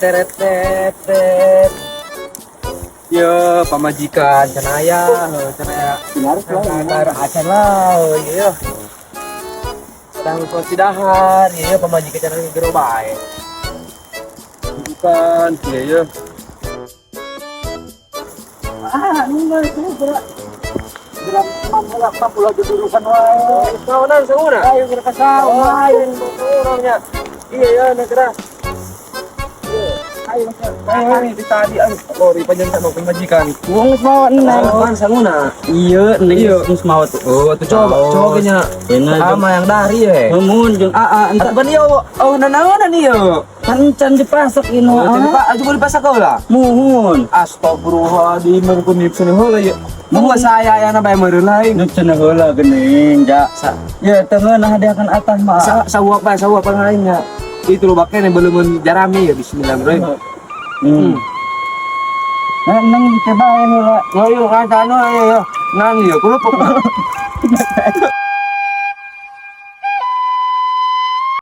teret teret. Yo pamajikan cenaya acan lah yo. Sedang konsidahar yo pamajikan cenaya gero bae. Bukan yo. Nunggu itu gerak mamula papula jurusan wae. Saunan sauna. Ayo gerak kasau, ayo Orangnya. Iya ya negara. ayo. Ini di tadi lori panjang sama pemajikan. Wong geus mawa nang. Apaan sauna? Iya, ning geus mawa tuh. Oh, tuh coba nya. Sama yang dari ya. Mun jeung AA Entah ban yo. Oh, nanaonan yo. Kancan dipasak ino. Pak, juga dipasak kau lah. Muhun. Astagfirullahaladzim, mengkunip sini heula ya. Mau saya yang nambah meureun lain. Nu cenah heula geuning, ja. Ya tengeun hadiahkan atah mah. Sawak lainnya. Itu lo bakal yang belum jarami ya bismillahirrahmanirrahim. Nah, nang coba heula. Ayo kata ayo. Nang yo, kulo